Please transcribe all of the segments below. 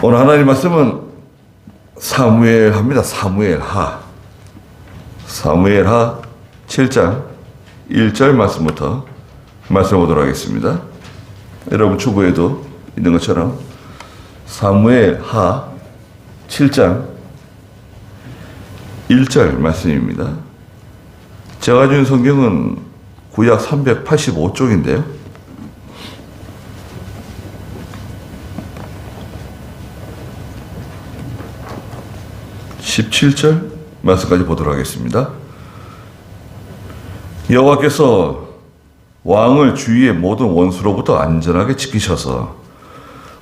오늘 하나님 말씀은 사무엘하입니다. 사무엘하 7장 1절 말씀부터 말씀해 보도록 하겠습니다. 여러분 주보에도 있는 것처럼 사무엘하 7장 1절 말씀입니다. 제가 준 성경은 구약 385쪽인데요. (17절) 말씀까지 보도록 하겠습니다. 여호와께서 왕을 주위의 모든 원수로부터 안전하게 지키셔서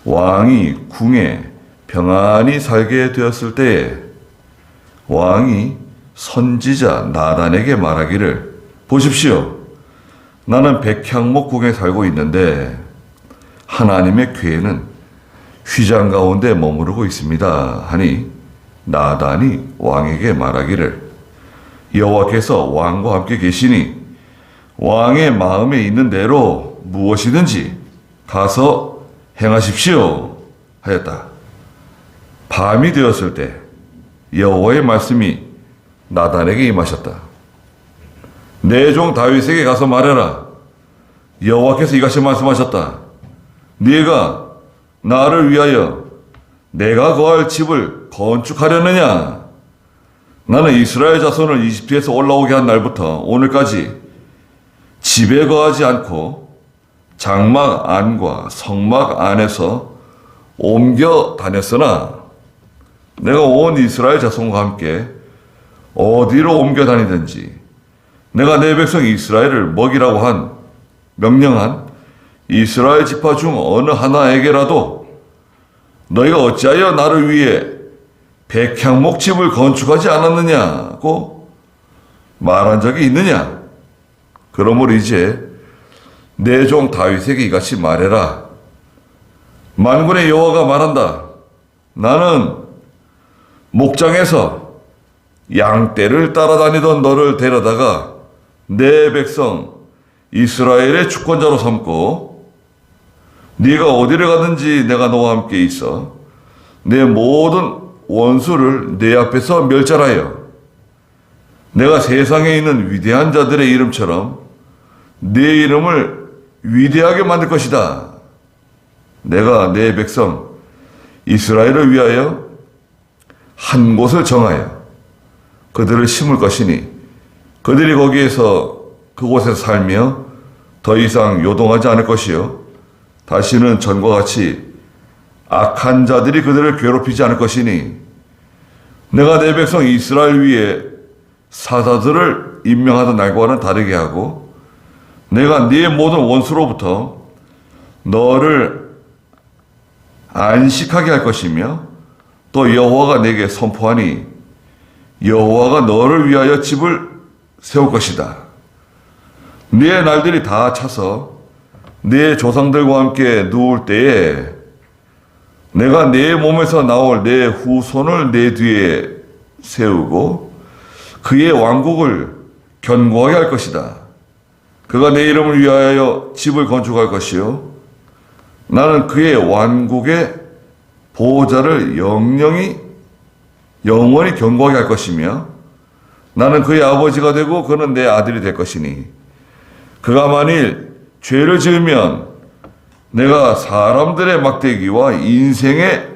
왕이 궁에 평안히 살게 되었을 때에 왕이 선지자 나단에게 말하기를, 보십시오, 나는 백향목 궁에 살고 있는데 하나님의 궤는 휘장 가운데 머무르고 있습니다 하니, 나단이 왕에게 말하기를, 여호와께서 왕과 함께 계시니 왕의 마음에 있는 대로 무엇이든지 가서 행하십시오 하였다. 밤이 되었을 때 여호와의 말씀이 나단에게 임하셨다. 내 종 다윗에게 가서 말해라. 여호와께서 이같이 말씀하셨다. 네가 나를 위하여 내가 거할 집을 건축하려느냐? 나는 이스라엘 자손을 이집트에서 올라오게 한 날부터 오늘까지 집에 거하지 않고 장막 안과 성막 안에서 옮겨 다녔으나 내가 온 이스라엘 자손과 함께 어디로 옮겨 다니든지 내가 내 백성 이스라엘을 먹이라고 명령한 이스라엘 지파 중 어느 하나에게라도 너희가 어찌하여 나를 위해 백향목 집을 건축하지 않았느냐고 말한 적이 있느냐? 그러므로 이제 내 종 다윗에게 이같이 말해라. 만군의 여호와가 말한다. 나는 목장에서 양떼를 따라다니던 너를 데려다가 내 백성 이스라엘의 주권자로 삼고, 네가 어디를 가든지 내가 너와 함께 있어 내 모든 원수를 내 앞에서 멸절하여 내가 세상에 있는 위대한 자들의 이름처럼 내 이름을 위대하게 만들 것이다. 내가 내 백성 이스라엘을 위하여 한 곳을 정하여 그들을 심을 것이니 그들이 그곳에서 살며 더 이상 요동하지 않을 것이요 다시는 전과 같이 악한 자들이 그들을 괴롭히지 않을 것이니, 내가 내 백성 이스라엘 위에 사사들을 임명하던 날과는 다르게 하고 내가 네 모든 원수로부터 너를 안식하게 할 것이며, 또 여호와가 내게 선포하니 여호와가 너를 위하여 집을 세울 것이다. 네 날들이 다 차서 네 조상들과 함께 누울 때에 내가 네 몸에서 나올 내 후손을 내 뒤에 세우고 그의 왕국을 견고하게 할 것이다. 그가 내 이름을 위하여 집을 건축할 것이요 나는 그의 왕국의 보호자를 영원히 견고하게 할 것이며, 나는 그의 아버지가 되고 그는 내 아들이 될 것이니, 그가 만일 죄를 지으면 내가 사람들의 막대기와 인생의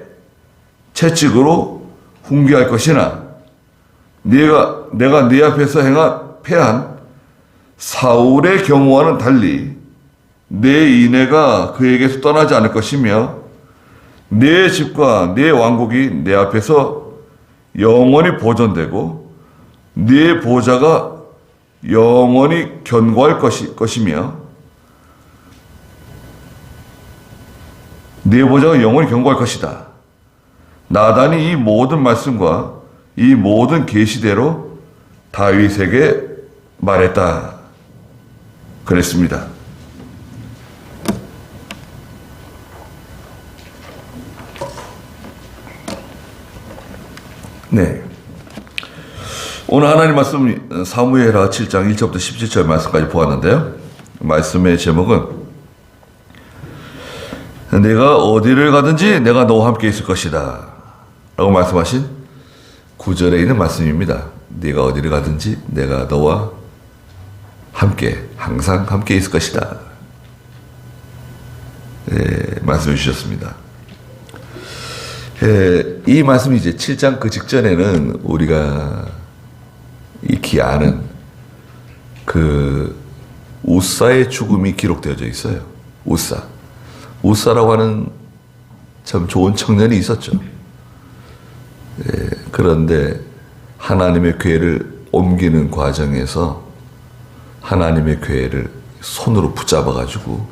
채찍으로 훈계할 것이나, 내가 네 앞에서 패한 사울의 경우와는 달리 내 인애가 그에게서 떠나지 않을 것이며, 내 집과 내 왕국이 내 앞에서 영원히 보존되고 네 보좌가 영원히 견고할 것이며, 네 보좌가 영원히 견고할 것이다. 나단이 이 모든 말씀과 이 모든 계시대로 다윗에게 말했다. 그랬습니다. 네. 오늘 하나님 말씀 사무엘하 7장 1절부터 17절 말씀까지 보았는데요. 말씀의 제목은 내가 어디를 가든지 내가 너와 함께 있을 것이다 라고 말씀하신 9절에 있는 말씀입니다. 네가 어디를 가든지 내가 너와 함께 항상 함께 있을 것이다. 말씀해 주셨습니다. 이 말씀이 이제 7장 그 직전에는 우리가 익히 아는 그 우사의 죽음이 기록되어져 있어요. 우사라고 하는 참 좋은 청년이 있었죠. 그런데 하나님의 궤를 옮기는 과정에서 하나님의 궤를 손으로 붙잡아 가지고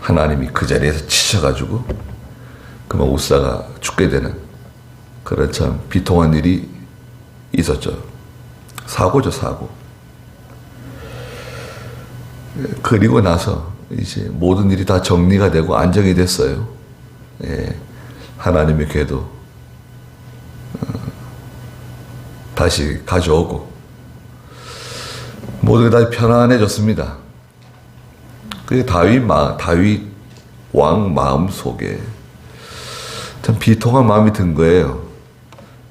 하나님이 그 자리에서 치셔가지고 그만 우사가 죽게 되는 그런 참 비통한 일이 있었죠. 사고죠, 사고. 그리고 나서 이제 모든 일이 다 정리가 되고 안정이 됐어요. 하나님의 궤도 다시 가져오고 모두 다 편안해졌습니다. 그 다윗 왕 마음 속에 참 비통한 마음이 든 거예요.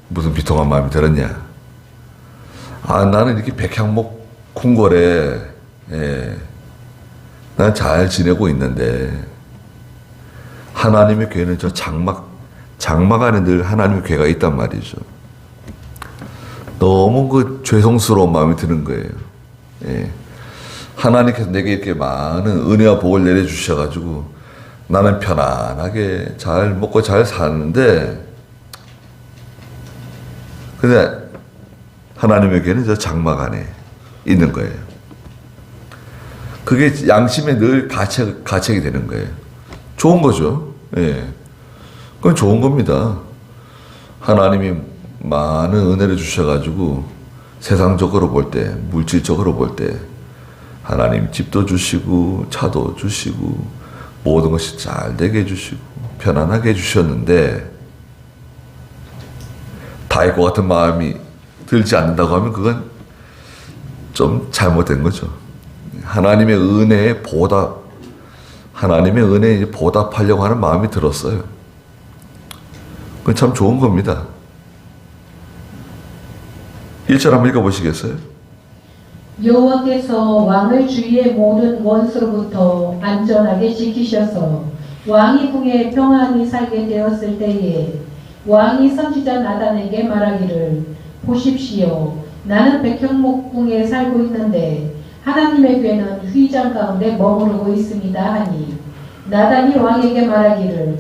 무슨 비통한 마음이 들었냐? 나는 이렇게 백향목 궁궐에 난 잘 지내고 있는데 하나님의 궤는 저 장막 안에 늘 하나님의 궤가 있단 말이죠. 너무 그 죄송스러운 마음이 드는 거예요. 하나님께서 내게 이렇게 많은 은혜와 복을 내려주셔가지고 나는 편안하게 잘 먹고 잘 사는데 근데 하나님에게는 저 장막 안에 있는 거예요. 그게 양심에 늘 가책이 되는 거예요. 좋은 거죠. 그건 좋은 겁니다. 하나님이 많은 은혜를 주셔가지고 세상적으로 볼 때, 물질적으로 볼 때 하나님 집도 주시고 차도 주시고 모든 것이 잘 되게 해주시고 편안하게 해주셨는데 다윗과 같은 마음이 들지 않는다고 하면 그건 좀 잘못된 거죠. 하나님의 은혜에 보답하려고 하는 마음이 들었어요. 그건 참 좋은 겁니다. 1절 한번 읽어보시겠어요? 여호와께서 왕을 주위의 모든 원수로부터 안전하게 지키셔서 왕이 궁에 평안히 살게 되었을 때에 왕이 선지자 나단에게 말하기를 보십시오. 나는 백향목궁에 살고 있는데 하나님의 궤는 휘장 가운데 머무르고 있습니다 하니 나단이 왕에게 말하기를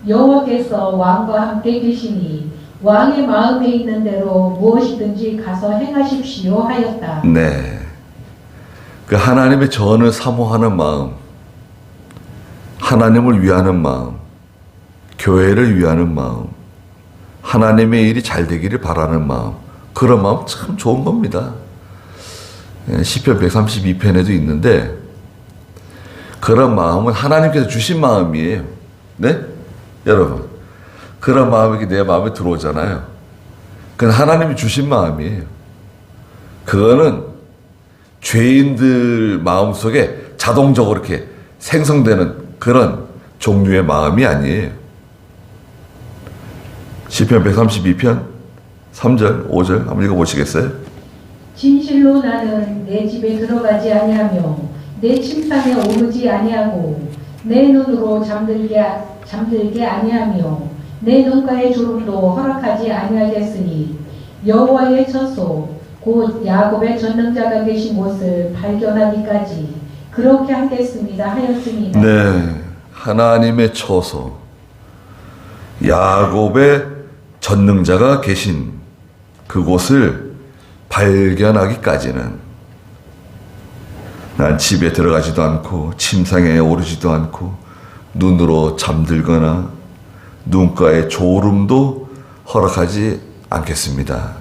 여호와께서 왕과 함께 계시니 왕의 마음에 있는 대로 무엇이든지 가서 행하십시오 하였다. 네. 그 하나님의 전을 사모하는 마음, 하나님을 위하는 마음, 교회를 위하는 마음, 하나님의 일이 잘 되기를 바라는 마음, 그런 마음 참 좋은 겁니다. 시편 132편에도 있는데 그런 마음은 하나님께서 주신 마음이에요. 네? 여러분, 그런 마음이 내 마음에 들어오잖아요. 그건 하나님이 주신 마음이에요. 그거는 죄인들 마음속에 자동적으로 이렇게 생성되는 그런 종류의 마음이 아니에요. 시편 132편 3절, 5절 한번 읽어보시겠어요? 진실로 나는 내 집에 들어가지 아니하며 내 침상에 오르지 아니하고 내 눈으로 잠들게 아니하며 내 눈가의 주름도 허락하지 아니하겠으니 여호와의 처소 곧 야곱의 전능자가 계신 곳을 발견하기까지 그렇게 하겠습니다 하였습니다. 네, 하나님의 처소 야곱의 전능자가 계신 그곳을 발견하기까지는 난 집에 들어가지도 않고 침상에 오르지도 않고 눈으로 잠들거나 눈가에 졸음도 허락하지 않겠습니다.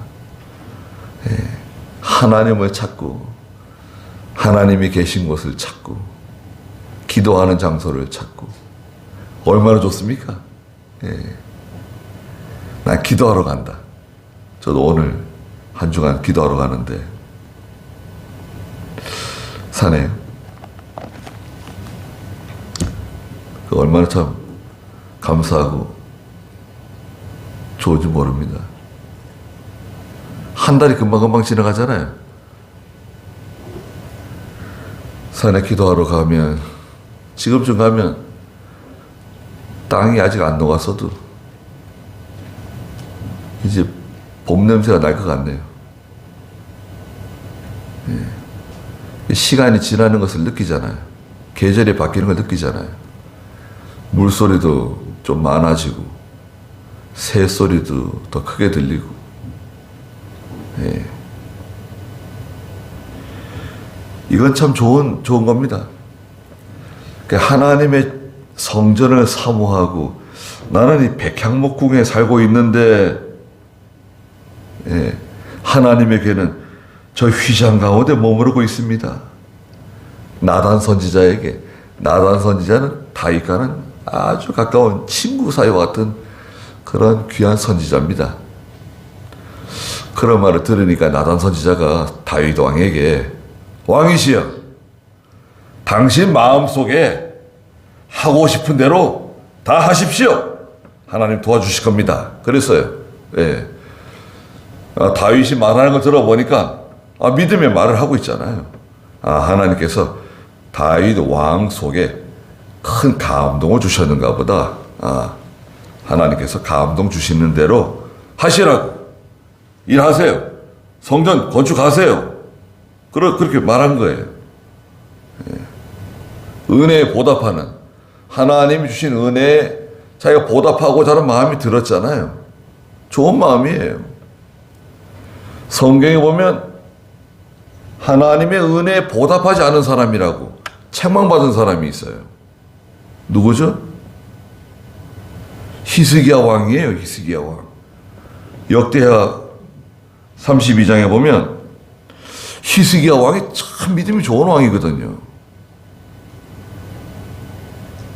하나님을 찾고 하나님이 계신 곳을 찾고 기도하는 장소를 찾고 얼마나 좋습니까? 난 기도하러 간다. 저도 오늘 한 주간 기도하러 가는데 사네요. 얼마나 참 감사하고 좋은지 모릅니다. 한 달이 금방금방 지나가잖아요. 산에 기도하러 가면, 지금쯤 가면 땅이 아직 안 녹았어도 이제 봄 냄새가 날 것 같네요. 예. 시간이 지나는 것을 느끼잖아요. 계절이 바뀌는 걸 느끼잖아요. 물소리도 좀 많아지고 새소리도 더 크게 들리고. 예. 이건 참 좋은 겁니다. 하나님의 성전을 사모하고 나는 이 백향목궁에 살고 있는데, 예, 하나님에게는 저 휘장 가운데 머무르고 있습니다. 나단 선지자에게, 나단 선지자는 다윗과는 아주 가까운 친구 사이와 같은 그런 귀한 선지자입니다. 그런 말을 들으니까 나단 선지자가 다윗 왕에게, 왕이시여, 당신 마음속에 하고 싶은 대로 다 하십시오. 하나님 도와주실 겁니다. 그랬어요. 예. 다윗이 말하는 걸 들어보니까 믿음의 말을 하고 있잖아요. 하나님께서 다윗 왕 속에 큰 감동을 주셨는가 보다. 하나님께서 감동 주시는 대로 하시라고. 일하세요. 성전 건축하세요. 그렇게 말한 거예요. 예. 은혜에 보답하는, 하나님이 주신 은혜에 자기가 보답하고자 하는 마음이 들었잖아요. 좋은 마음이에요. 성경에 보면 하나님의 은혜에 보답하지 않은 사람이라고 책망받은 사람이 있어요. 누구죠? 히스기야 왕이에요. 히스기야 왕. 역대하 32장에 보면 히스기야 왕이 참 믿음이 좋은 왕이거든요.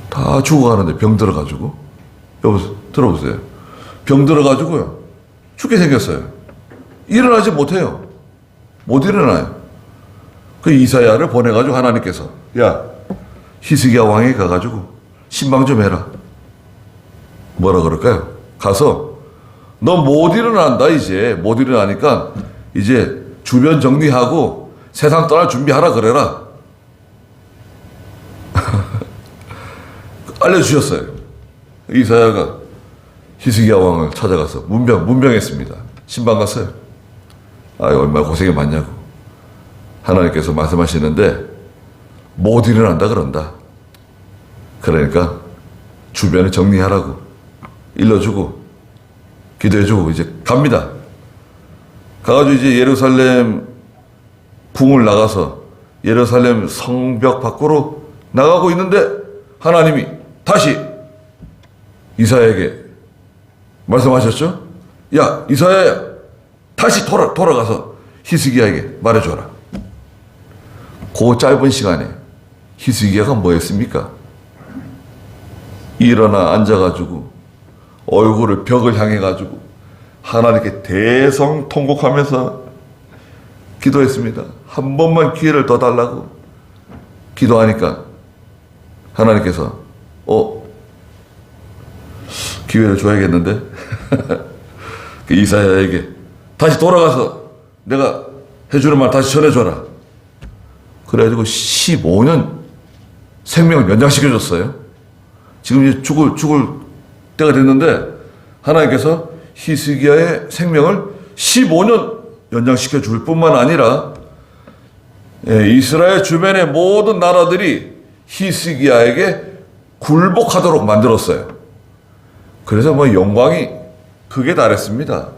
다 죽어가는데 병 들어가지고, 들어보세요. 병 들어가지고요, 죽게 생겼어요. 일어나지 못해요. 못 일어나요. 그 이사야를 보내가지고 하나님께서, 야, 히스기야 왕에 가가지고 신방 좀 해라. 뭐라 그럴까요? 가서 너 못 일어난다. 이제 못 일어나니까 이제 주변 정리하고 세상 떠날 준비하라 그래라. 알려주셨어요. 이사야가 히스기야 왕을 찾아가서 문병했습니다. 신방 갔어요. 얼마나 고생이 많냐고. 하나님께서 말씀하시는데 못 일어난다 그런다. 그러니까 주변을 정리하라고 일러주고 기도해주고 이제 갑니다. 가가지고 이제 예루살렘 궁을 나가서 예루살렘 성벽 밖으로 나가고 있는데 하나님이 다시 이사야에게 말씀하셨죠? 야, 이사야야, 다시 돌아가서 히스기야에게 말해줘라. 그 짧은 시간에 히스기야가 뭐 했습니까? 일어나 앉아가지고 얼굴을 벽을 향해가지고 하나님께 대성통곡하면서 기도했습니다. 한 번만 기회를 더 달라고 기도하니까 하나님께서 기회를 줘야겠는데 그 이사야에게 다시 돌아가서 내가 해주는 말 다시 전해줘라. 그래가지고 15년 생명을 연장시켜줬어요. 지금 이제 죽을 때가 됐는데 하나님께서 히스기야의 생명을 15년 연장시켜 줄 뿐만 아니라 이스라엘 주변의 모든 나라들이 히스기야에게 굴복하도록 만들었어요. 그래서 뭐 영광이 극에 달했습니다.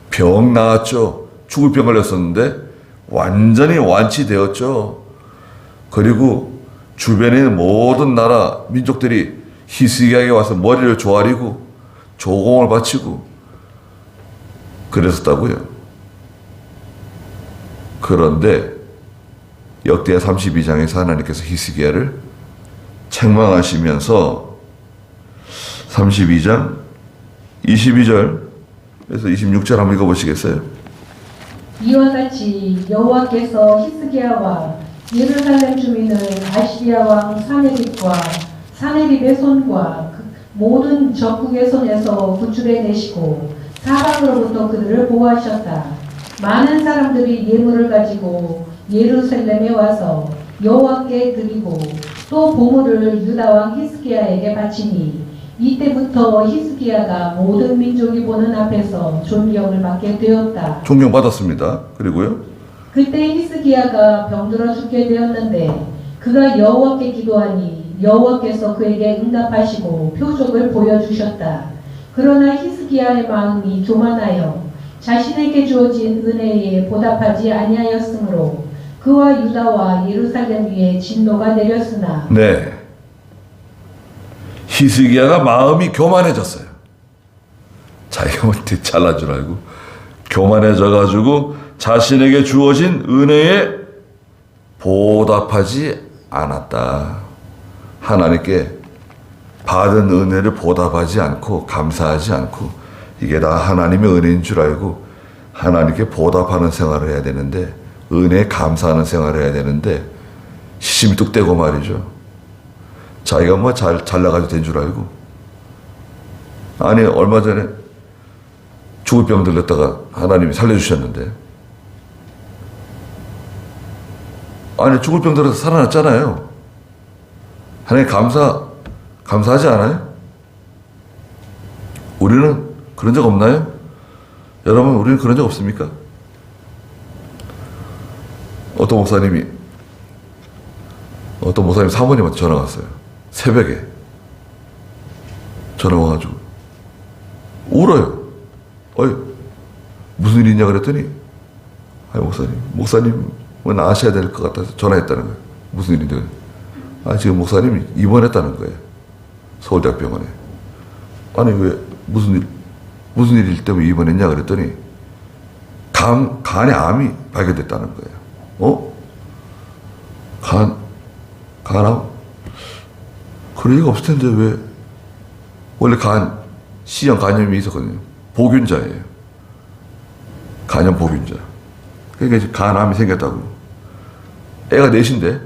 병 나았죠. 죽을 병 걸렸었는데 완전히 완치되었죠. 그리고 주변에 있는 모든 나라 민족들이 히스기야에게 와서 머리를 조아리고 조공을 바치고 그랬었다고요. 그런데 역대하 32장에서 하나님께서 히스기야를 책망하시면서 32장 22절에서 26절 한번 읽어보시겠어요? 이와 같이 여호와께서 히스기야와 예루살렘 주민을 아시리아 왕 사네립과 사네립의 손과 모든 적국의 손에서 구출해내시고 사방으로부터 그들을 보호하셨다. 많은 사람들이 예물을 가지고 예루살렘에 와서 여호와께 드리고 또 보물을 유다 왕 히스기야에게 바치니 이때부터 히스기야가 모든 민족이 보는 앞에서 존경을 받게 되었다. 존경받았습니다. 그리고요. 그때 히스기야가 병들어 죽게 되었는데 그가 여호와께 기도하니 여호와께서 그에게 응답하시고 표적을 보여주셨다. 그러나 히스기야의 마음이 교만하여 자신에게 주어진 은혜에 보답하지 아니하였으므로 그와 유다와 예루살렘 위에 진노가 내렸으나 네. 히스기야가 마음이 교만해졌어요. 자기가 뭐 잘난 줄 알고 교만해져가지고 자신에게 주어진 은혜에 보답하지 않았다. 하나님께 받은 은혜를 보답하지 않고 감사하지 않고 이게 다 하나님의 은혜인 줄 알고 하나님께 보답하는 생활을 해야 되는데 은혜에 감사하는 생활을 해야 되는데 시심이 뚝 떼고 말이죠. 자기가 뭐 잘나가지고 된 줄 알고. 아니 얼마 전에 죽을 병 들렸다가 하나님이 살려주셨는데 아니 죽을 병 들어서 살아났잖아요. 하나님 감사하지 않아요? 우리는 그런 적 없나요? 여러분 우리는 그런 적 없습니까? 어떤 목사님 사모님한테 전화 왔어요. 새벽에 전화 와가지고 울어요. 어이 무슨 일이냐 그랬더니 아니 목사님은 아셔야 될 것 같아서 전화했다는 거예요. 무슨 일인데? 아 지금 목사님이 입원했다는 거예요. 서울대학병원에. 아니 왜 무슨 일 때문에 입원했냐 그랬더니 간에 암이 발견됐다는 거예요. 간암? 그럴 리가 없을 텐데 왜? 원래 C형 간염이 있었거든요. 보균자예요. 간염 보균자. 그러니까 이제 간암이 생겼다고. 애가 넷인데.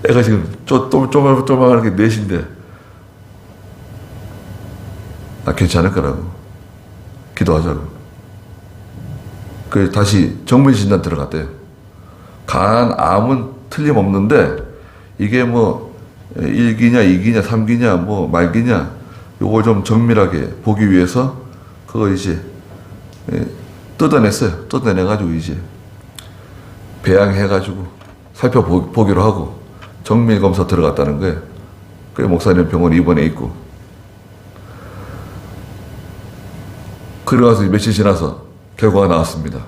애가 지금 쪼만하게 넷인데. 괜찮을 거라고. 기도하자고. 그래서 다시 정밀진단 들어갔대요. 간암은 틀림없는데 이게 뭐 1기냐 2기냐 3기냐 뭐 말기냐 요걸 좀 정밀하게 보기 위해서 그거 이제 뜯어냈어요. 뜯어내가지고 이제 배양해가지고 살펴보기로 하고 정밀 검사 들어갔다는 거예요. 그래 목사님 병원 입원해 있고 그러고서 며칠 지나서 결과가 나왔습니다.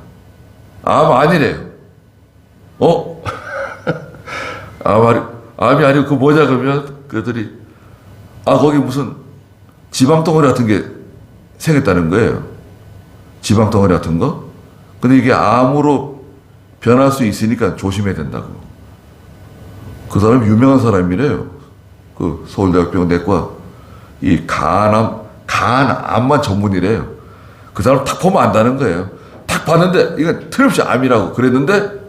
암 아니래요. 암이 아니고 그 뭐냐 그러면 그들이 거기 무슨 지방덩어리 같은 게 생겼다는 거예요. 지방덩어리 같은 거. 근데 이게 암으로 변할 수 있으니까 조심해야 된다고. 그 사람 유명한 사람이래요. 그 서울대학병원 내과 이 간암만 전문이래요. 그 사람 탁 보면 안다는 거예요. 탁 봤는데 이건 틀림없이 암이라고 그랬는데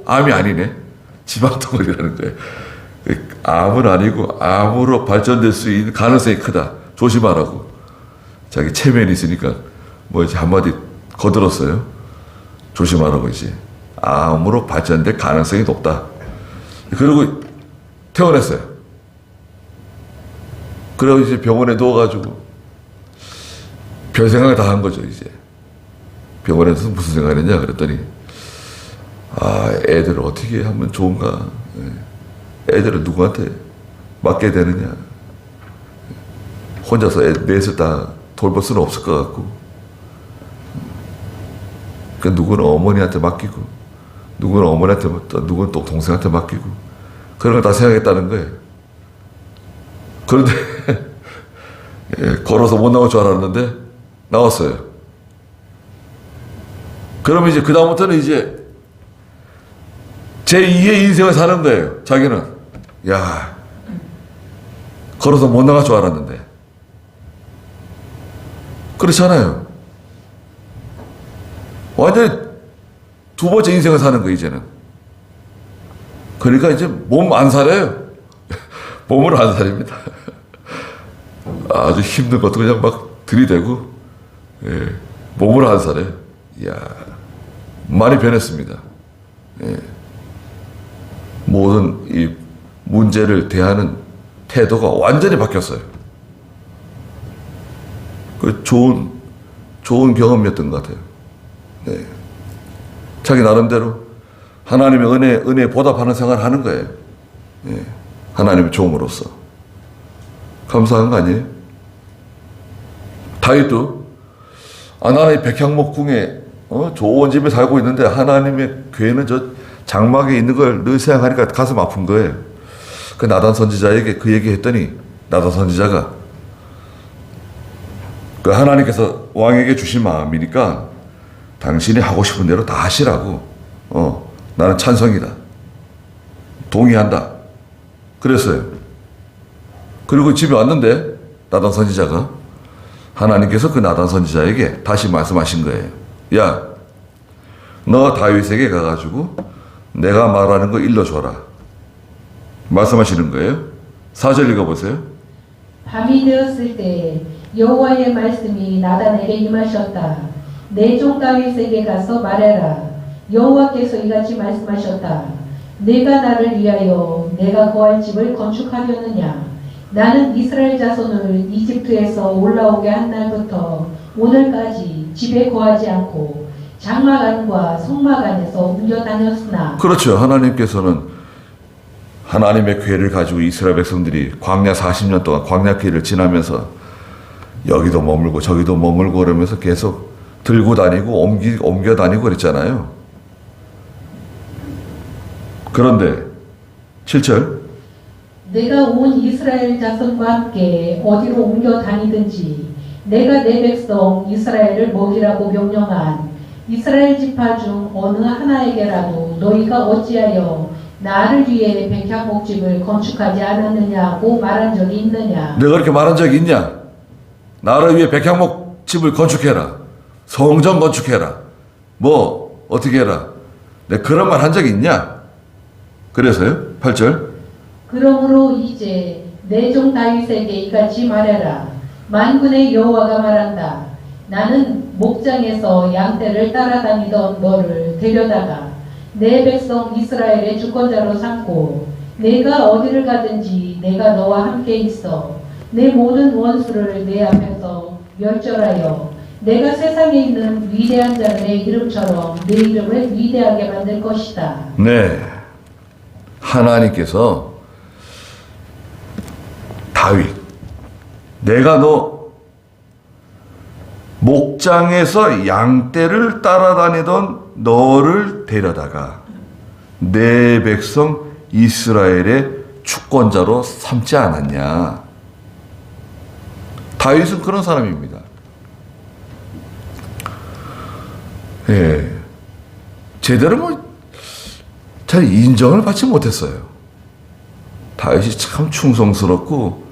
암이 아니네. 지방덩어리라는 거예요. 암은 아니고 암으로 발전될 수 있는 가능성이 크다. 조심하라고. 자기 체면이 있으니까 뭐 이제 한마디 거들었어요. 조심하라고 이제. 암으로 발전될 가능성이 높다. 그리고 퇴원했어요. 그리고 이제 병원에 누워가지고 별 생각을 다 한 거죠 이제. 병원에서 무슨 생각을 했냐 그랬더니 애들을 어떻게 하면 좋은가. 애들을 누구한테 맡게 되느냐. 혼자서 넷을 다 돌볼 수는 없을 것 같고 그 누구는 어머니한테 맡기고 누구는 어머니한테 누구는 또 동생한테 맡기고 그런 걸 다 생각했다는 거예요. 그런데 걸어서 못 나올 줄 알았는데 나왔어요. 그러면 이제 그 다음부터는 이제 제2의 인생을 사는 거예요. 자기는 걸어서 못 나갈 줄 알았는데 그렇잖아요. 완전히 두 번째 인생을 사는 거예요 이제는. 그러니까 이제 몸 안 살아요. 몸으로 안 살입니다. 아주 힘든 것도 그냥 막 들이대고, 예, 몸을 한 살에, 이야, 많이 변했습니다. 예. 모든 이 문제를 대하는 태도가 완전히 바뀌었어요. 그 좋은 경험이었던 것 같아요. 네. 자기 나름대로 하나님의 은혜에 보답하는 생활을 하는 거예요. 예. 하나님의 종으로서. 감사한 거 아니에요? 다윗도 나는 백향목 궁에 좋은 집에 살고 있는데 하나님의 교회는 저 장막에 있는 걸 늘 생각하니까 가슴 아픈 거예요. 그 나단 선지자에게 그 얘기 했더니 나단 선지자가 그 하나님께서 왕에게 주신 마음이니까 당신이 하고 싶은 대로 다 하시라고. 나는 찬성이다. 동의한다. 그랬어요. 그리고 집에 왔는데 나단 선지자가 하나님께서 그 나단 선지자에게 다시 말씀하신 거예요. 야, 너 다윗에게 가가지고 내가 말하는 거 일러줘라. 말씀하시는 거예요. 4절 읽어보세요. 밤이 되었을 때 여호와의 말씀이 나단에게 임하셨다. 내 종 다윗에게 가서 말해라. 여호와께서 이같이 말씀하셨다. 내가 나를 위하여 내가 거할 집을 건축하려느냐. 나는 이스라엘 자손을 이집트에서 올라오게 한 날부터 오늘까지 집에 거하지 않고 장막 안과 성막 안에서 옮겨 다녔으나. 그렇죠. 하나님께서는 하나님의 괴를 가지고 이스라엘 백성들이 광야 40년 동안 광야길을 지나면서 여기도 머물고 저기도 머물고 그러면서 계속 들고 다니고 옮겨 다니고 그랬잖아요. 그런데 7절 내가 온 이스라엘 자손과 함께 어디로 옮겨 다니든지 내가 내 백성 이스라엘을 먹이라고 명령한 이스라엘 지파 중 어느 하나에게라도 너희가 어찌하여 나를 위해 백향목집을 건축하지 않았느냐고 말한 적이 있느냐. 내가 그렇게 말한 적이 있냐? 나를 위해 백향목집을 건축해라. 성전 건축해라. 뭐 어떻게 해라. 내가 그런 말 한 적이 있냐? 그래서요. 8절 그러므로 이제 내 종 다윗에게 이같이 말해라. 만군의 여호와가 말한다. 나는 목장에서 양떼를 따라다니던 너를 데려다가 내 백성 이스라엘의 주권자로 삼고 내가 어디를 가든지 내가 너와 함께 있어 내 모든 원수를 내 앞에서 멸절하여 내가 세상에 있는 위대한 자들의 이름처럼 내 이름을 위대하게 만들 것이다. 네. 하나님께서 다윗, 내가 너 목장에서 양떼를 따라다니던 너를 데려다가 내 백성 이스라엘의 주권자로 삼지 않았냐. 다윗은 그런 사람입니다. 예, 제대로 잘 인정을 받지 못했어요. 다윗이 참 충성스럽고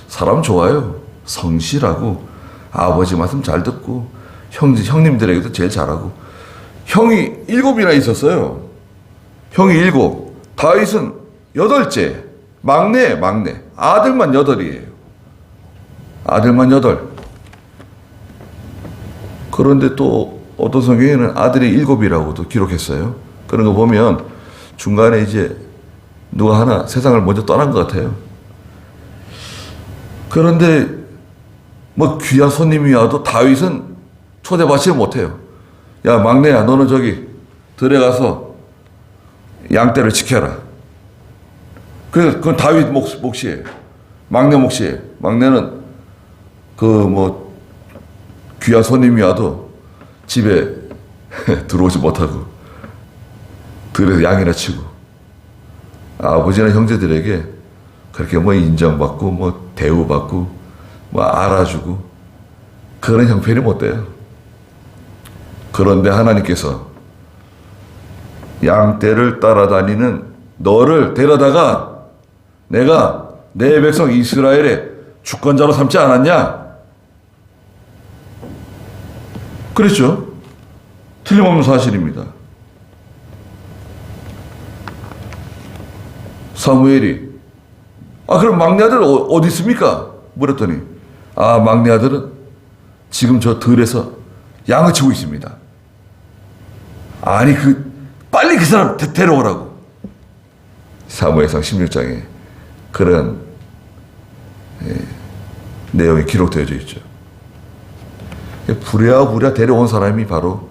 사람 좋아요. 성실하고 아버지 말씀 잘 듣고 형님들에게도 제일 잘하고. 형이 7이나 있었어요. 형이 7. 다윗은 8째. 막내. 아들만 8이에요. 아들만 8. 그런데 또 어떤 성경에는 아들이 7이라고도 기록했어요. 그런 거 보면 중간에 이제 누가 하나 세상을 먼저 떠난 것 같아요. 그런데 뭐 귀한 손님이 와도 다윗은 초대받지 못해요. 야, 막내야, 너는 저기 들어가서 양떼를 지켜라. 그건 다윗 몫이에요. 막내 몫이에요. 막내는 귀한 손님이 와도 집에 들어오지 못하고 들에서 양이나 치고 아버지나 형제들에게 그렇게 인정받고 대우받고 알아주고 그런 형편이 못 돼요. 그런데 하나님께서 양떼를 따라다니는 너를 데려다가 내가 내 백성 이스라엘의 주권자로 삼지 않았냐? 그랬죠. 틀림없는 사실입니다. 사무엘이 그럼 막내 아들 어디 있습니까? 물었더니 아, 막내 아들은 지금 저 들에서 양을 치고 있습니다. 아니, 빨리 그 사람 데려오라고. 사무엘상 16장에 그런 내용이 기록되어져 있죠. 부랴부랴 데려온 사람이 바로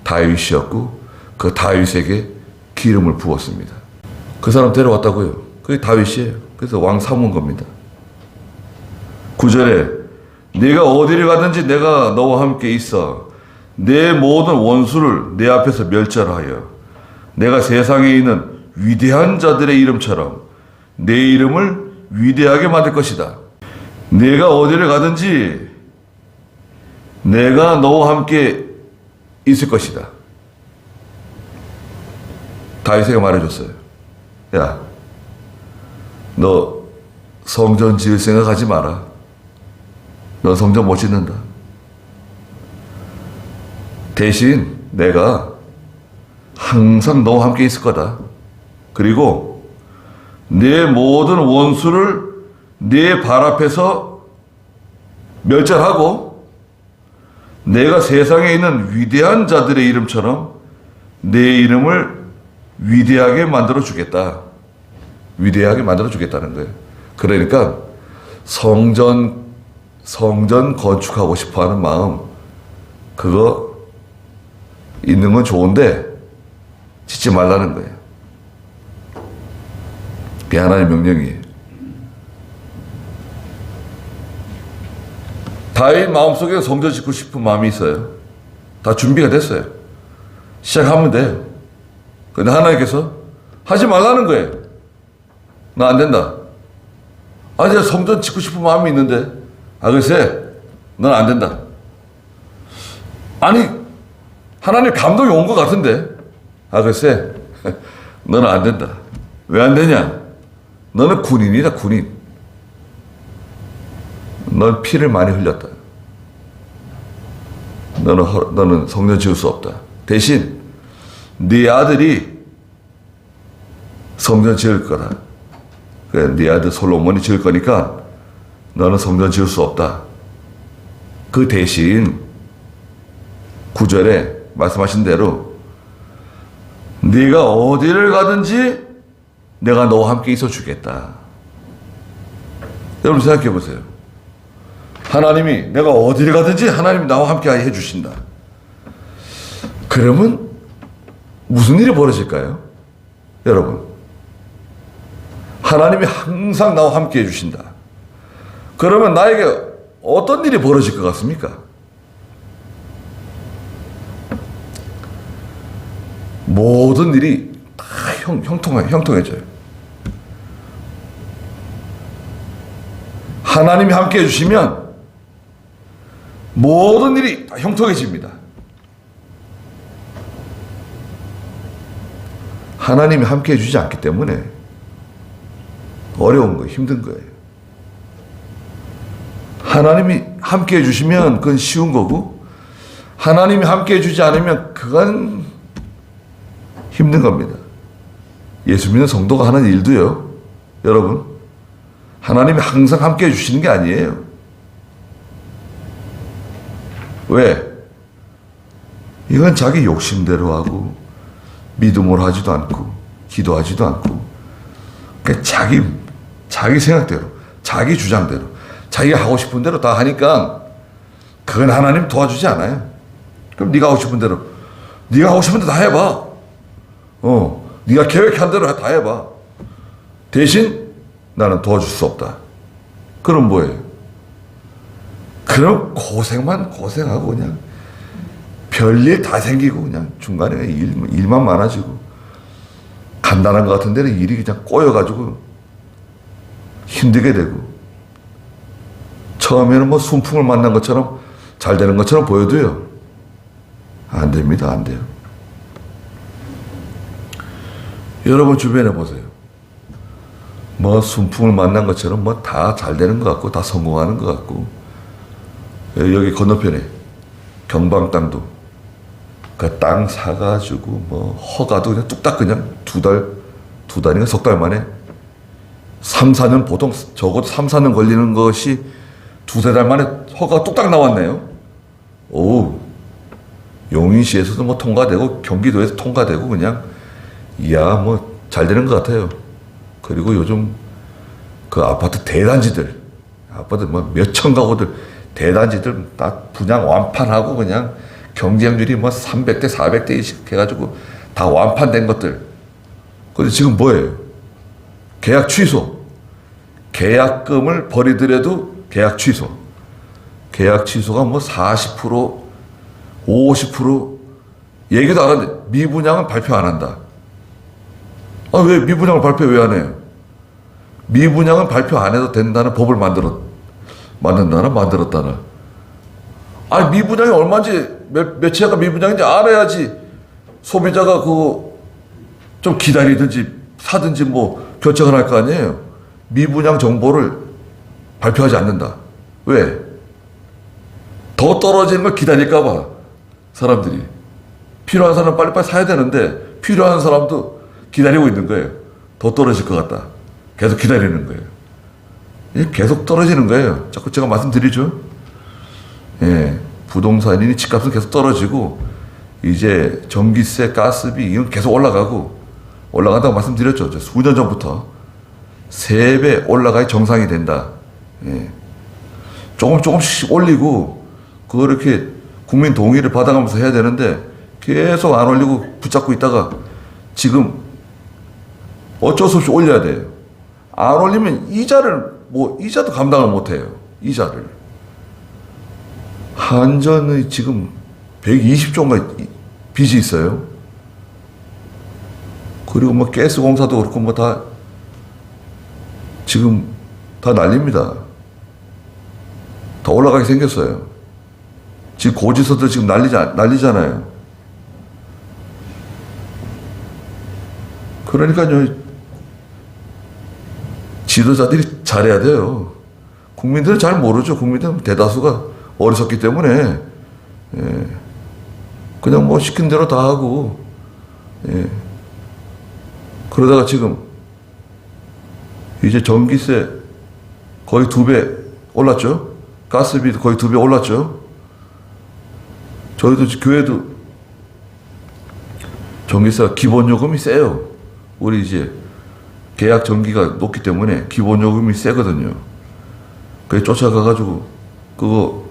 다윗이었고, 그 다윗에게 기름을 부었습니다. 그 사람 데려왔다고요. 그게 다윗이에요. 그래서 왕 삼은 겁니다. 9절에 네가 어디를 가든지 내가 너와 함께 있어 내 모든 원수를 내 앞에서 멸절하여 내가 세상에 있는 위대한 자들의 이름처럼 내 이름을 위대하게 만들 것이다. 네가 어디를 가든지 내가 너와 함께 있을 것이다. 다윗에게 말해줬어요. 야, 너 성전 지을 생각하지 마라. 넌 성전 못 짓는다. 대신 내가 항상 너와 함께 있을 거다. 그리고 내 모든 원수를 네 발 앞에서 멸절하고 내가 세상에 있는 위대한 자들의 이름처럼 내 이름을 위대하게 만들어 주겠다. 위대하게 만들어 주겠다는 거예요. 그러니까 성전 건축하고 싶어 하는 마음, 그거 있는 건 좋은데 짓지 말라는 거예요. 그게 하나님의 명령이에요. 다윗 마음속에 성전 짓고 싶은 마음이 있어요. 다 준비가 됐어요. 시작하면 돼요. 근데 하나님께서 하지 말라는 거예요. 나 안 된다. 아니, 제가 성전 짓고 싶은 마음이 있는데, 글쎄, 넌 안 된다. 아니, 하나님 감동이 온 것 같은데, 글쎄, 너는 안 된다. 왜 안 되냐? 너는 군인이다, 군인. 넌 피를 많이 흘렸다. 너는 성전 지을 수 없다. 대신 네 아들이 성전 지을 거다. 그래, 네 아들 솔로몬이 지을 거니까 너는 성전 지을 수 없다. 그 대신 9절에 말씀하신 대로 네가 어디를 가든지 내가 너와 함께 있어 주겠다. 여러분 생각해 보세요. 하나님이 내가 어디를 가든지 하나님이 나와 함께 해 주신다. 그러면 무슨 일이 벌어질까요? 여러분, 하나님이 항상 나와 함께 해 주신다. 그러면 나에게 어떤 일이 벌어질 것 같습니까? 모든 일이 다 형통해져요. 하나님이 함께 해주시면 모든 일이 다 형통해집니다. 하나님이 함께 해주지 않기 때문에 어려운 거예요. 힘든 거예요. 하나님이 함께 해주시면 그건 쉬운 거고, 하나님이 함께 해주지 않으면 그건 힘든 겁니다. 예수 믿는 성도가 하는 일도요, 여러분, 하나님이 항상 함께 해주시는 게 아니에요. 왜? 이건 자기 욕심대로 하고 믿음으로 하지도 않고 기도하지도 않고 그냥 자기 생각대로, 자기 주장대로, 자기가 하고 싶은 대로 다 하니까 그건 하나님 도와주지 않아요. 그럼 네가 하고 싶은 대로, 네가 하고 싶은 대로 다 해봐. 네가 계획한 대로 다 해봐. 대신 나는 도와줄 수 없다. 그럼 뭐예요? 그럼 고생하고 그냥 별일 다 생기고 그냥 중간에 일만 많아지고 간단한 것 같은 데는 일이 그냥 꼬여가지고 힘들게 되고, 처음에는 뭐 순풍을 만난 것처럼 잘 되는 것처럼 보여도요, 안 됩니다. 안 돼요. 여러분 주변에 보세요. 뭐 순풍을 만난 것처럼 뭐 다 잘 되는 것 같고 다 성공하는 것 같고, 여기 건너편에 경방 땅도 그 땅 사가지고 뭐 허가도 그냥 뚝딱 그냥 두 달인가 석 달 만에 3, 4년, 보통 적어도 3, 4년 걸리는 것이 두세 달 만에 허가가 뚝딱 나왔네요. 오, 용인시에서도 뭐 통과되고 경기도에서 통과되고 그냥 이야 뭐 잘 되는 것 같아요. 그리고 요즘 그 아파트 대단지들, 아파트 뭐 몇천 가구들 대단지들 다 분양 완판하고 그냥 경쟁률이 뭐 300대 400대씩 해가지고 다 완판된 것들. 근데 지금 뭐예요? 계약 취소. 계약금을 버리더라도 계약 취소. 계약 취소가 뭐 40%, 50% 얘기도 안 하는데 미분양은 발표 안 한다. 아, 왜 미분양을 발표 왜 안 해요? 미분양은 발표 안 해도 된다는 법을 만들었다나. 아니, 미분양이 얼마인지, 몇 채가 미분양인지 알아야지 소비자가 좀 기다리든지 사든지 뭐 결정을 할 거 아니에요. 미분양 정보를 발표하지 않는다. 왜? 더 떨어지는 걸 기다릴까봐 사람들이. 필요한 사람은 빨리빨리 사야 되는데 필요한 사람도 기다리고 있는 거예요. 더 떨어질 것 같다. 계속 기다리는 거예요. 이게 계속 떨어지는 거예요. 자꾸 제가 말씀드리죠. 예, 부동산이니 집값은 계속 떨어지고 이제 전기세, 가스비 이건 계속 올라간다고 말씀드렸죠. 수년 전부터 3배 올라가야 정상이 된다. 예. 조금씩 올리고 그렇게 국민 동의를 받아가면서 해야 되는데 계속 안 올리고 붙잡고 있다가 지금 어쩔 수 없이 올려야 돼요. 안 올리면 이자도 감당을 못 해요. 이자를. 한전의 지금 120조인가 빚이 있어요. 그리고 뭐 가스공사도 그렇고 뭐 다 지금 다 난립니다. 더 올라가게 생겼어요. 지금 고지서들 지금 난리잖아요. 그러니까요, 지도자들이 잘해야 돼요. 국민들은 잘 모르죠. 국민들은 대다수가 어리석기 때문에, 예. 그냥 뭐 시킨 대로 다 하고, 예. 그러다가 지금 이제 전기세 거의 2배 올랐죠. 가스비도 거의 2배 올랐죠. 저희도 교회도 전기세가 기본 요금이 세요. 우리 이제 계약 전기가 높기 때문에 기본 요금이 세거든요. 그게 쫓아가가지고 그거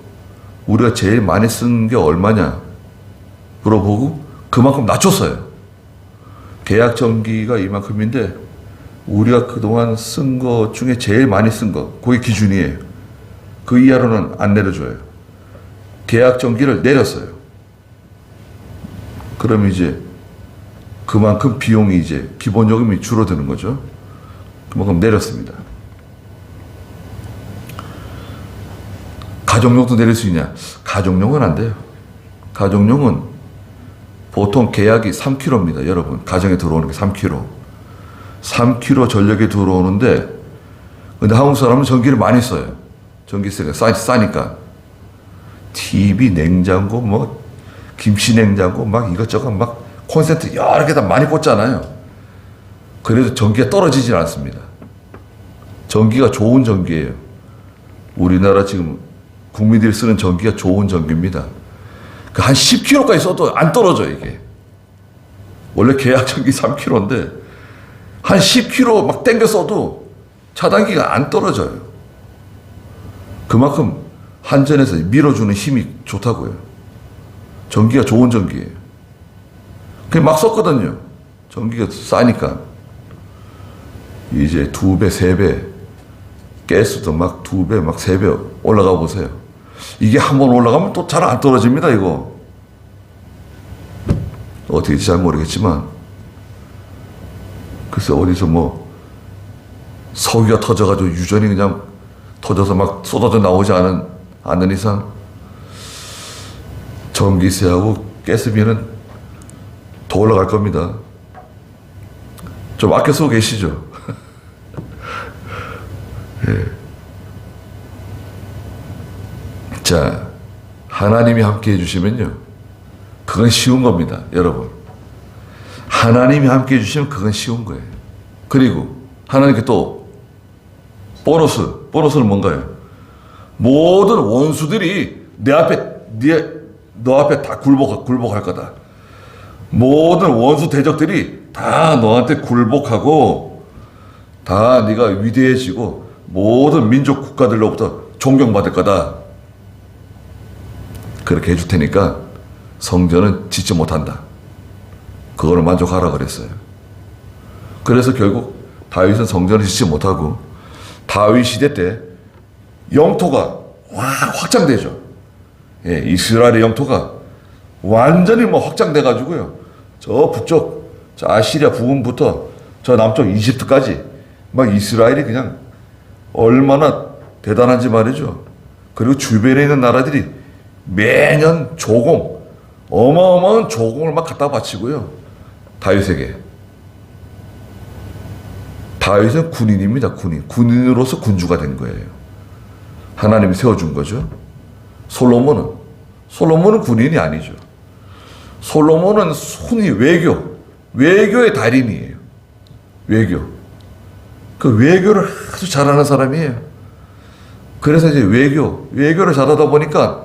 우리가 제일 많이 쓴 게 얼마냐 물어보고 그만큼 낮췄어요. 계약 전기가 이만큼인데 우리가 그동안 쓴 거 중에 제일 많이 쓴 거 그게 기준이에요. 그 이하로는 안 내려줘요. 계약 전기를 내렸어요. 그럼 이제 그만큼 비용이 이제 기본 요금이 줄어드는 거죠. 그만큼 내렸습니다. 가정용도 내릴 수 있냐? 가정용은 안 돼요. 가정용은 보통 계약이 3kW입니다. 여러분, 가정에 들어오는 게 3kW. 3kW 전력이 들어오는데, 근데 한국 사람은 전기를 많이 써요. 전기세가 싸니까. TV, 냉장고, 뭐, 김치 냉장고, 막 이것저것 막 콘센트 여러 개 다 많이 꽂잖아요. 그래도 전기가 떨어지질 않습니다. 전기가 좋은 전기예요. 우리나라 지금 국민들이 쓰는 전기가 좋은 전기입니다. 한 10kg까지 써도 안 떨어져, 이게. 원래 계약 전기 3kg인데, 한 10kg 막 땡겨 써도 차단기가 안 떨어져요. 그만큼 한전에서 밀어주는 힘이 좋다고요. 전기가 좋은 전기예요. 그냥 막 썼거든요. 전기가 싸니까. 이제 2배, 3배, 가스도 막 2배, 막 3배 올라가 보세요. 이게 한번 올라가면 또 잘 안 떨어집니다, 이거. 어떻게 될지 잘 모르겠지만. 글쎄, 어디서 뭐, 석유가 터져가지고 유전이 그냥 터져서 막 쏟아져 나오지 않는 이상, 전기세하고 가스비는 더 올라갈 겁니다. 좀 아껴 쓰고 계시죠? 예. 자, 하나님이 함께 해주시면요, 그건 쉬운 겁니다, 여러분. 하나님이 함께 해주시면 그건 쉬운 거예요. 그리고 하나님께 또 보너스는 뭔가요? 모든 원수들이 너 앞에 다 굴복할 거다. 모든 원수 대적들이 다 너한테 굴복하고 다 네가 위대해지고 모든 민족 국가들로부터 존경받을 거다. 그렇게 해줄 테니까 성전은 짓지 못한다. 그거를 만족하라 그랬어요. 그래서 결국 다윗은 성전을 짓지 못하고 다윗 시대 때 영토가 확장되죠. 예, 이스라엘의 영토가 완전히 확장돼 가지고요. 저 북쪽, 저 아시리아 부근부터 저 남쪽 이집트까지 막 이스라엘이 그냥 얼마나 대단한지 말이죠. 그리고 주변에 있는 나라들이 매년 어마어마한 조공을 막 갖다 바치고요. 다윗에게. 다윗은 군인입니다. 군인으로서 군주가 된 거예요. 하나님이 세워준 거죠. 솔로몬은 군인이 아니죠. 솔로몬은 손이 외교의 달인이에요. 그 외교를 아주 잘하는 사람이에요. 그래서 이제 외교를 잘하다 보니까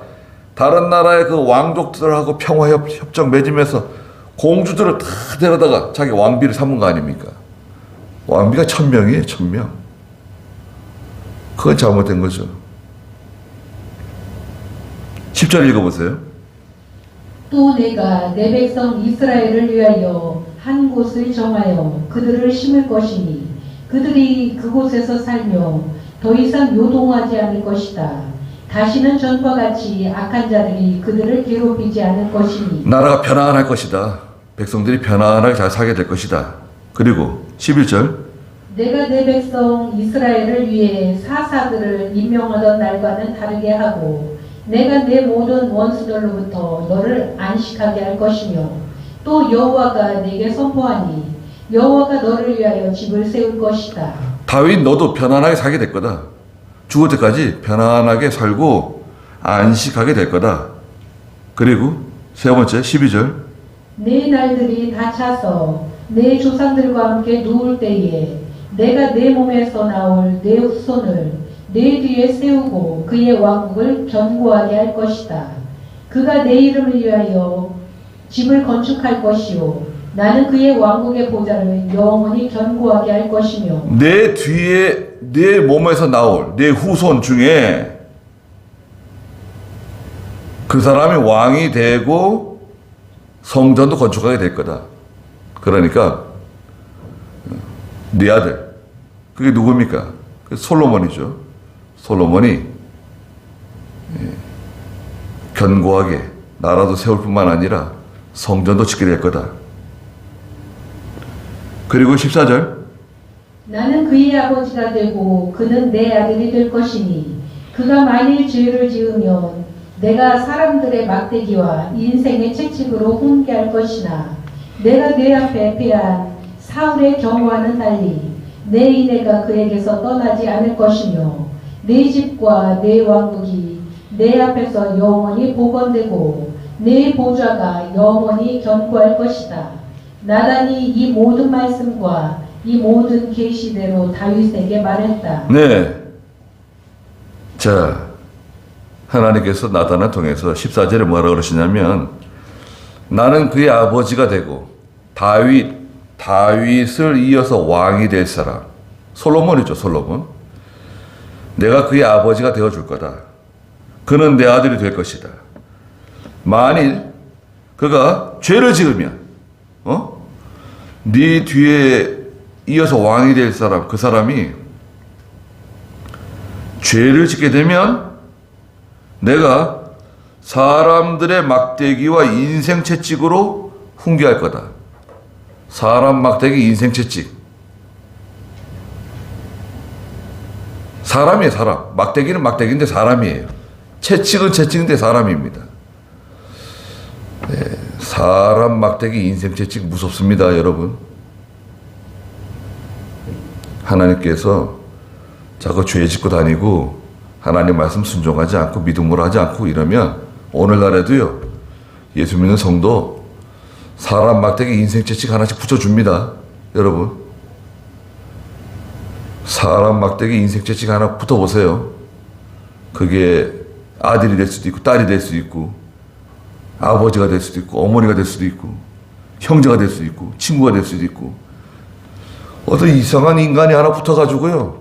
다른 나라의 그 왕족들하고 평화협정 맺으면서 공주들을 다 데려다가 자기 왕비를 삼은 거 아닙니까? 왕비가 1000명이에요, 1000명. 그건 잘못된 거죠. 10절 읽어보세요. 또 내가 내 백성 이스라엘을 위하여 한 곳을 정하여 그들을 심을 것이니 그들이 그곳에서 살며 더 이상 요동하지 않을 것이다. 다시는 전과 같이 악한 자들이 그들을 괴롭히지 않을 것이니 나라가 편안할 것이다. 백성들이 편안하게 잘 살게 될 것이다. 그리고 11절 내가 내 백성 이스라엘을 위해 사사들을 임명하던 날과는 다르게 하고 내가 내 모든 원수들로부터 너를 안식하게 할 것이며 또 여호와가 내게 선포하니 여호와가 너를 위하여 집을 세울 것이다. 다윗 너도 편안하게 살게 될 거다. 죽을 때까지 편안하게 살고 안식하게 될 거다. 그리고 세 번째 12절 내 날들이 다 차서 내 조상들과 함께 누울 때에 내가 내 몸에서 나올 내 후손을 내 뒤에 세우고 그의 왕국을 견고하게 할 것이다. 그가 내 이름을 위하여 집을 건축할 것이요 나는 그의 왕국의 보좌를 영원히 견고하게 할 것이며 내 뒤에 내 몸에서 나올 내 후손 중에 그 사람이 왕이 되고 성전도 건축하게 될 거다. 그러니까 네 아들 그게 누굽니까? 솔로몬이죠. 솔로몬이 견고하게 나라도 세울 뿐만 아니라 성전도 짓게 될 거다. 그리고 14절 나는 그의 아버지가 되고 그는 내 아들이 될 것이니 그가 만일 죄를 지으면 내가 사람들의 막대기와 인생의 채찍으로 훈계할 것이나 내가 내 앞에 패한 사울의 경호와는 달리 내 인애가 그에게서 떠나지 않을 것이며 내 집과 내 왕국이 내 앞에서 영원히 복원되고 내 보좌가 영원히 견고할 것이다. 나단이 이 모든 말씀과 이 모든 계시대로 다윗에게 말했다. 네. 자, 하나님께서 나단을 통해서 14절에 뭐라고 그러시냐면 나는 그의 아버지가 되고 다윗을 이어서 왕이 될 사람 솔로몬이죠. 솔로몬. 내가 그의 아버지가 되어줄 거다. 그는 내 아들이 될 것이다. 만일 그가 죄를 지으면 네 뒤에 이어서 왕이 될 사람 그 사람이 죄를 짓게 되면 내가 사람들의 막대기와 인생 채찍으로 훈계할 거다. 사람 막대기 인생 채찍. 사람이에요. 사람. 막대기는 막대기인데 사람이에요. 채찍은 채찍인데 사람입니다. 네, 사람 막대기 인생 채찍 무섭습니다. 여러분. 하나님께서 자꾸 죄 짓고 다니고 하나님 말씀 순종하지 않고 믿음으로 하지 않고 이러면 오늘날에도요 예수 믿는 성도 사람 막대기 인생 채찍 하나씩 붙여줍니다. 여러분 사람 막대기 인생 채찍 하나 붙어보세요. 그게 아들이 될 수도 있고 딸이 될 수도 있고 아버지가 될 수도 있고 어머니가 될 수도 있고 형제가 될 수도 있고 친구가 될 수도 있고 어떤 이상한 인간이 하나 붙어가지고요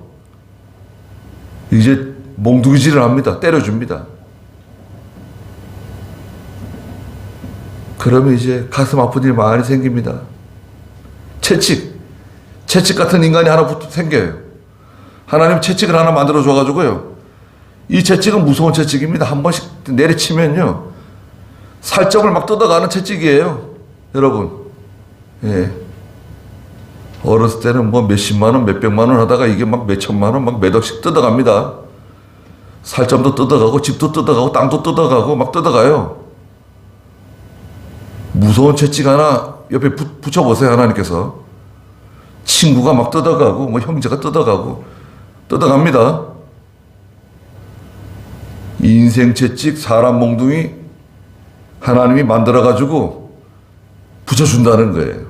이제 몽둥이질을 합니다. 때려줍니다. 그러면 이제 가슴 아픈 일이 많이 생깁니다. 채찍 같은 인간이 하나 생겨요. 하나님 채찍을 하나 만들어 줘가지고요 이 채찍은 무서운 채찍입니다. 한 번씩 내리치면요 살점을 막 뜯어가는 채찍이에요. 여러분, 예. 어렸을 때는 뭐 몇십만 원, 몇백만 원 하다가 이게 막 몇천만 원, 막 몇억씩 뜯어갑니다. 살점도 뜯어가고, 집도 뜯어가고, 땅도 뜯어가고, 막 뜯어가요. 무서운 채찍 하나 옆에 붙여보세요, 하나님께서. 친구가 막 뜯어가고, 뭐 형제가 뜯어가고, 뜯어갑니다. 인생 채찍, 사람 몽둥이 하나님이 만들어가지고 붙여준다는 거예요.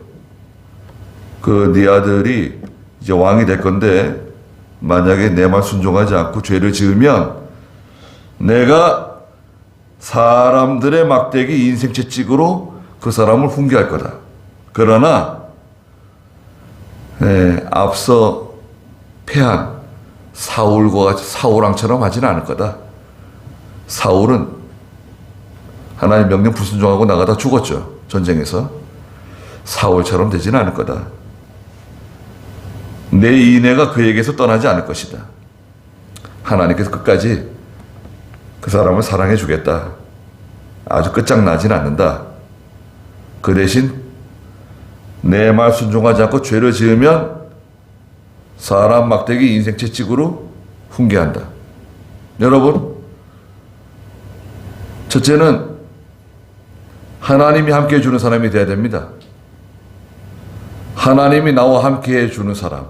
네 아들이 이제 왕이 될 건데 만약에 내 말 순종하지 않고 죄를 지으면 내가 사람들의 막대기 인생 채찍으로 그 사람을 훈계할 거다. 그러나 앞서 패한 사울왕처럼 하지는 않을 거다. 사울은 하나님 명령 불순종하고 나가다 죽었죠. 전쟁에서. 사울처럼 되지는 않을 거다. 내 인애가 그에게서 떠나지 않을 것이다. 하나님께서 끝까지 그 사람을 사랑해 주겠다. 아주 끝장나진 않는다. 그 대신 내 말 순종하지 않고 죄를 지으면 사람 막대기 인생 채찍으로 훈계한다. 여러분, 첫째는 하나님이 함께 해주는 사람이 되어야 됩니다. 하나님이 나와 함께 해주는 사람.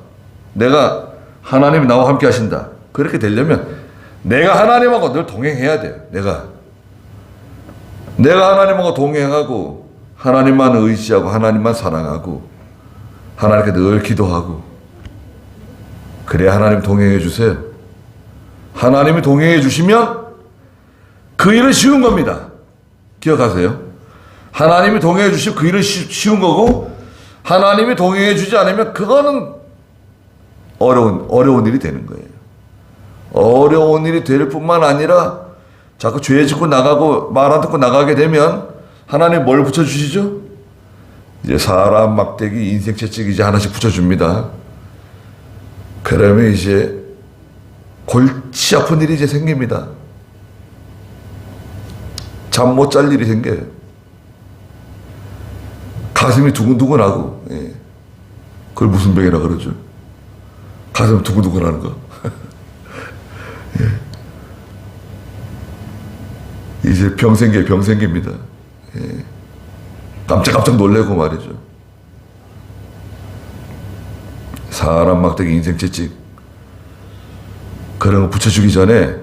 내가 하나님이 나와 함께 하신다. 그렇게 되려면 내가 하나님하고 늘 동행해야 돼요. 내가 하나님하고 동행하고 하나님만 의지하고 하나님만 사랑하고 하나님께 늘 기도하고 그래야 하나님 동행해 주세요. 하나님이 동행해 주시면 그 일은 쉬운 겁니다. 기억하세요. 하나님이 동행해 주시면 그 일은 쉬운 거고 하나님이 동행해 주지 않으면 그거는 어려운 일이 되는 거예요. 어려운 일이 될 뿐만 아니라 자꾸 죄 짓고 나가고 말 안 듣고 나가게 되면 하나님 뭘 붙여주시죠? 이제 사람 막대기 인생 채찍 이제 하나씩 붙여줍니다. 그러면 이제 골치 아픈 일이 이제 생깁니다. 잠 못 잘 일이 생겨요. 가슴이 두근두근하고, 예. 그걸 무슨 병이라 그러죠? 가슴 두근두근하는 거. 예. 이제 병 생깁니다. 예. 깜짝 놀래고 말이죠. 사람 막대기 인생 채찍. 그런 거 붙여주기 전에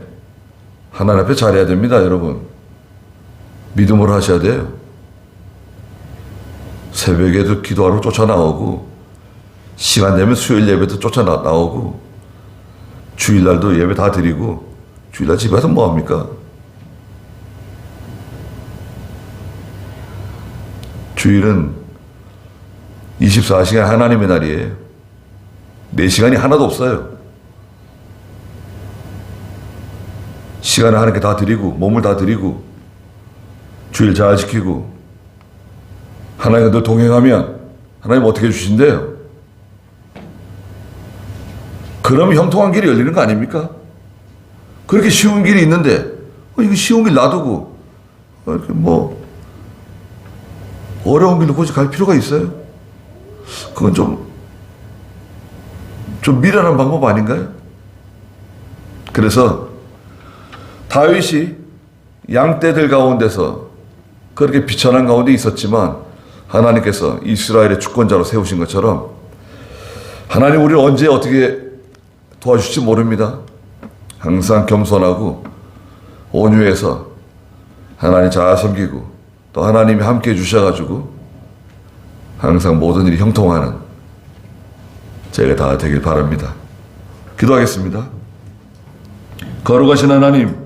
하나님 앞에 잘해야 됩니다, 여러분. 믿음으로 하셔야 돼요. 새벽에도 기도하러 쫓아나오고 시간 되면 수요일 예배도 쫓아나오고 주일날도 예배 다 드리고 주일날 집에 가서 뭐합니까? 주일은 24시간 하나님의 날이에요. 4시간이 하나도 없어요. 시간을 하나님께 다 드리고 몸을 다 드리고 주일 잘 지키고 하나님과 늘 동행하면 하나님 어떻게 해주신대요? 그러면 형통한 길이 열리는 거 아닙니까? 그렇게 쉬운 길이 있는데 이거 쉬운 길 놔두고 이렇게 뭐 어려운 길로 굳이 갈 필요가 있어요? 그건 좀 미련한 방법 아닌가요? 그래서 다윗이 양떼들 가운데서 그렇게 비천한 가운데 있었지만 하나님께서 이스라엘의 주권자로 세우신 것처럼 하나님 우리를 언제 어떻게 도와주실지 모릅니다. 항상 겸손하고 온유해서 하나님 잘 섬기고 또 하나님이 함께 해주셔가지고 항상 모든 일이 형통하는 저희가 다 되길 바랍니다. 기도하겠습니다. 거룩하신 하나님,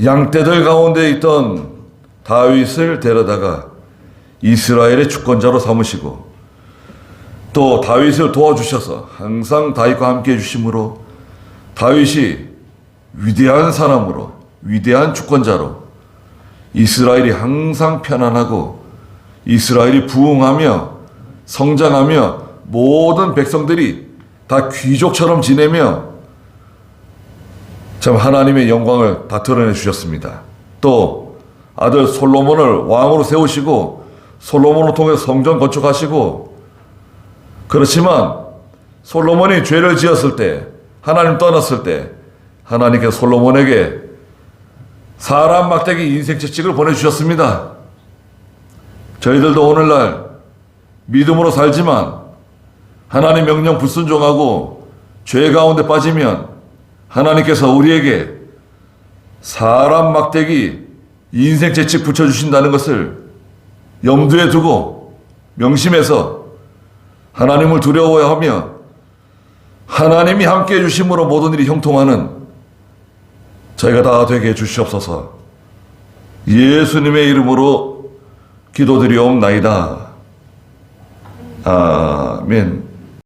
양떼들 가운데 있던 다윗을 데려다가 이스라엘의 주권자로 삼으시고 또 다윗을 도와주셔서 항상 다윗과 함께 해주심으로 다윗이 위대한 사람으로, 위대한 주권자로 이스라엘이 항상 편안하고 이스라엘이 부흥하며 성장하며 모든 백성들이 다 귀족처럼 지내며 참 하나님의 영광을 다 드러내 주셨습니다. 또 아들 솔로몬을 왕으로 세우시고 솔로몬을 통해 성전 건축하시고, 그렇지만 솔로몬이 죄를 지었을 때, 하나님 떠났을 때 하나님께서 솔로몬에게 사람 막대기 인생 채찍을 보내주셨습니다. 저희들도 오늘날 믿음으로 살지만 하나님 명령 불순종하고 죄 가운데 빠지면 하나님께서 우리에게 사람 막대기 인생 채찍 붙여주신다는 것을 염두에 두고 명심해서 하나님을 두려워하며 하나님이 함께 해주심으로 모든 일이 형통하는 저희가 다 되게 해주시옵소서. 예수님의 이름으로 기도드리옵나이다. 아멘.